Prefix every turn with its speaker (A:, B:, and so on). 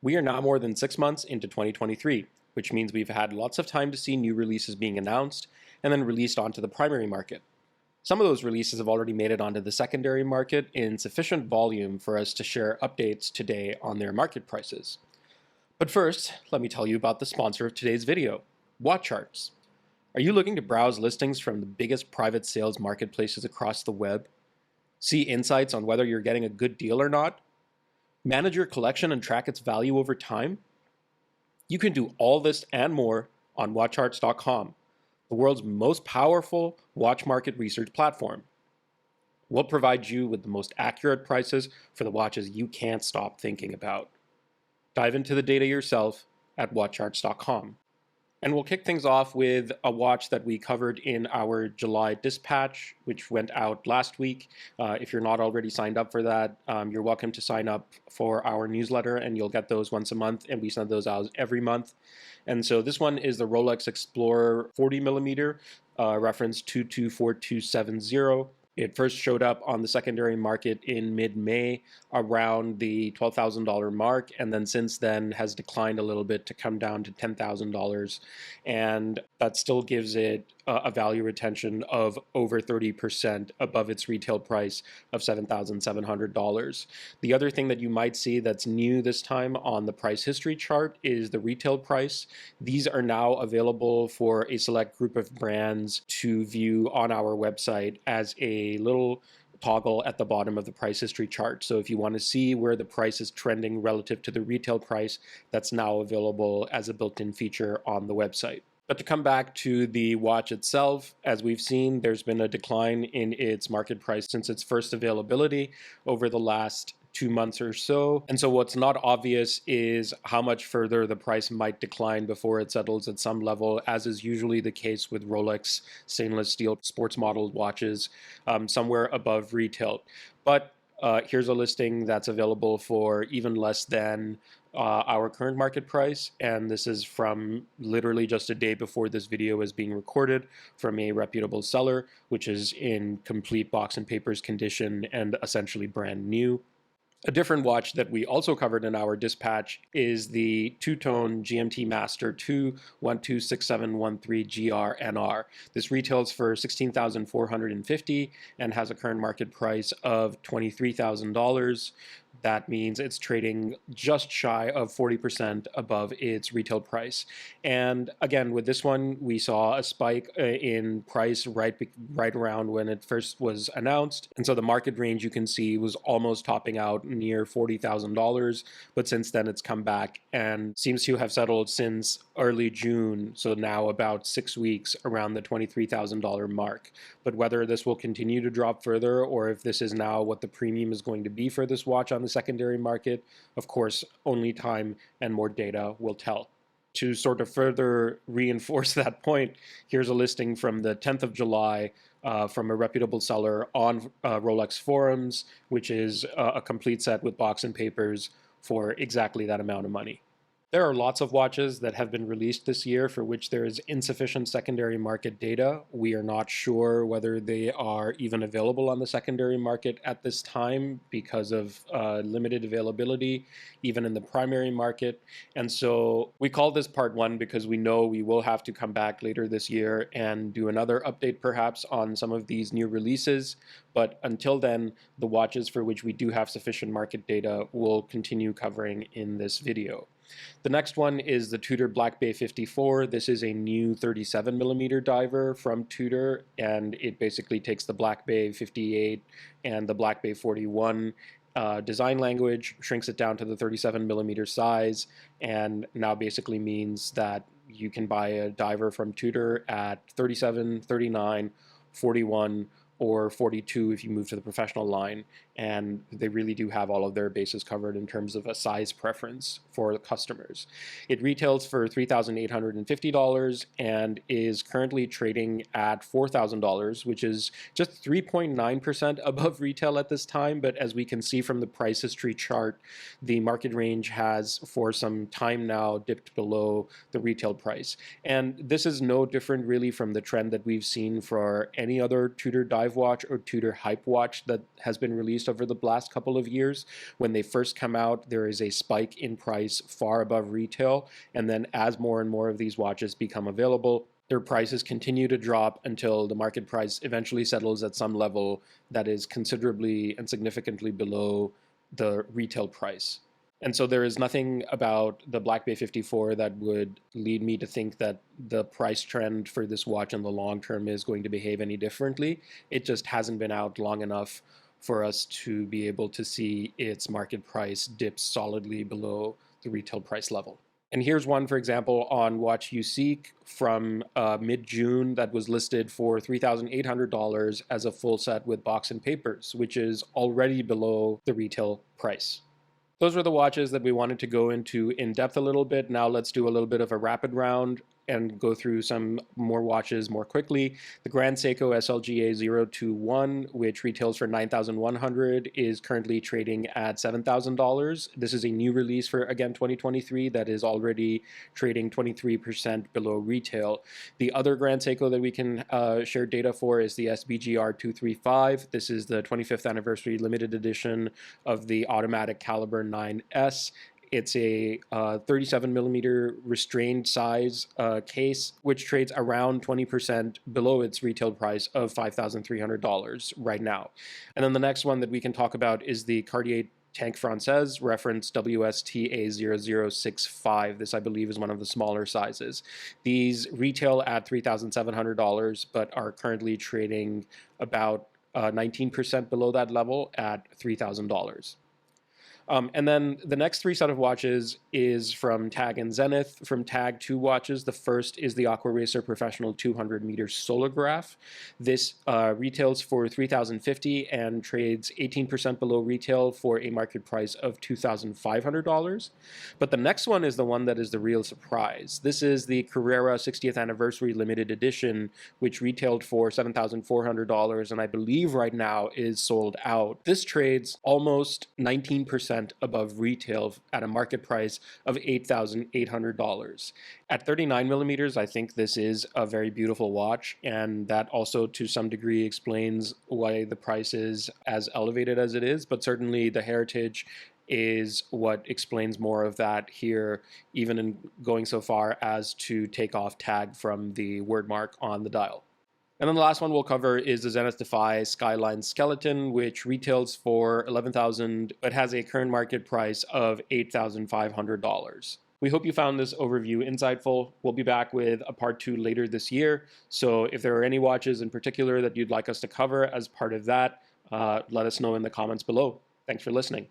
A: We are now more than 6 months into 2023, which means we've had lots of time to see new releases being announced and then released onto the primary market. Some of those releases have already made it onto the secondary market in sufficient volume for us to share updates today on their market prices. But first, let me tell you about the sponsor of today's video, WatchCharts. Are you looking to browse listings from the biggest private sales marketplaces across the web? See insights on whether you're getting a good deal or not? Manage your collection and track its value over time? You can do all this and more on WatchCharts.com, the world's most powerful watch market research platform. We'll provide you with the most accurate prices for the watches you can't stop thinking about. Dive into the data yourself at WatchCharts.com. And we'll kick things off with a watch that we covered in our July dispatch, which went out last week. If you're not already signed up for that, you're welcome to sign up for our newsletter, and you'll get those once a month, and we send those out every month. And so this one is the Rolex Explorer 40mm, reference 224270. It first showed up on the secondary market in mid-May around the $12,000 mark, and then since then has declined a little bit to come down to $10,000. And that still gives it a value retention of over 30% above its retail price of $7,700. The other thing that you might see that's new this time on the price history chart is the retail price. These are now available for a select group of brands to view on our website as a little toggle at the bottom of the price history chart. So if you want to see where the price is trending relative to the retail price, that's now available as a built-in feature on the website. But to come back to the watch itself, as we've seen, there's been a decline in its market price since its first availability over the last 2 months or so. And so what's not obvious is how much further the price might decline before it settles at some level, as is usually the case with Rolex stainless steel sports modeled watches, somewhere above retail. But here's a listing that's available for even less than our current market price, and this is from literally just a day before this video is being recorded from a reputable seller, which is in complete box and papers condition and essentially brand new. A different watch that we also covered in our dispatch is the two-tone GMT Master 2 126713GR-NR. This retails for $16,450 and has a current market price of $23,000. That means it's trading just shy of 40% above its retail price. And again, with this one, we saw a spike in price right around when it first was announced. And so the market range you can see was almost topping out near $40,000. But since then, it's come back and seems to have settled since early June. So now about 6 weeks around the $23,000 mark. But whether this will continue to drop further or if this is now what the premium is going to be for this watch on the secondary market, of course, only time and more data will tell. To sort of further reinforce that point, here's a listing from the 10th of July from a reputable seller on Rolex forums, which is a complete set with box and papers for exactly that amount of money. There are lots of watches that have been released this year for which there is insufficient secondary market data. We are not sure whether they are even available on the secondary market at this time because of limited availability, even in the primary market. And so we call this part one because we know we will have to come back later this year and do another update perhaps on some of these new releases. But until then, the watches for which we do have sufficient market data will continue covering in this video. The next one is the Tudor Black Bay 54. This is a new 37mm diver from Tudor, and it basically takes the Black Bay 58 and the Black Bay 41 design language, shrinks it down to the 37mm size, and now basically means that you can buy a diver from Tudor at 37, 39, 41, or 42 if you move to the professional line, and they really do have all of their bases covered in terms of a size preference for the customers. It retails for $3,850 and is currently trading at $4,000, which is just 3.9% above retail at this time, but as we can see from the price history chart, the market range has for some time now dipped below the retail price. And this is no different really from the trend that we've seen for any other Tudor diver 5 watch or Tudor Hype watch that has been released over the last couple of years. When they first come out, there is a spike in price far above retail, and then as more and more of these watches become available, their prices continue to drop until the market price eventually settles at some level that is considerably and significantly below the retail price. And so there is nothing about the Black Bay 54 that would lead me to think that the price trend for this watch in the long term is going to behave any differently. It just hasn't been out long enough for us to be able to see its market price dip solidly below the retail price level. And here's one, for example, on Watch You Seek from mid-June that was listed for $3,800 as a full set with box and papers, which is already below the retail price. Those were the watches that we wanted to go into in depth a little bit. Now let's do a little bit of a rapid round and go through some more watches more quickly. The Grand Seiko SLGA 021, which retails for $9,100, is currently trading at $7,000. This is a new release for, again, 2023 that is already trading 23% below retail. The other Grand Seiko that we can share data for is the SBGR 235. This is the 25th anniversary limited edition of the automatic caliber 9S. It's a 37 millimeter restrained size case, which trades around 20% below its retail price of $5,300 right now. And then the next one that we can talk about is the Cartier Tank Française, reference WSTA0065. This, I believe, is one of the smaller sizes. These retail at $3,700, but are currently trading about 19% below that level at $3,000. And then the next three set of watches is from TAG and Zenith. From TAG, two watches. The first is the Aquaracer Professional 200 meter Solograph. This retails for $3,050 and trades 18% below retail for a market price of $2,500. But the next one is the one that is the real surprise. This is the Carrera 60th Anniversary Limited Edition, which retailed for $7,400 and I believe right now is sold out. This trades almost 19% above retail at a market price of $8,800. At 39 millimeters, I think this is a very beautiful watch, and that also to some degree explains why the price is as elevated as it is, but certainly the heritage is what explains more of that here, even in going so far as to take off TAG from the word mark on the dial. And then the last one we'll cover is the Zenith Defy Skyline Skeleton, which retails for $11,000 but has a current market price of $8,500. We hope you found this overview insightful. We'll be back with a part 2 later this year. So if there are any watches in particular that you'd like us to cover as part of that, let us know in the comments below. Thanks for listening.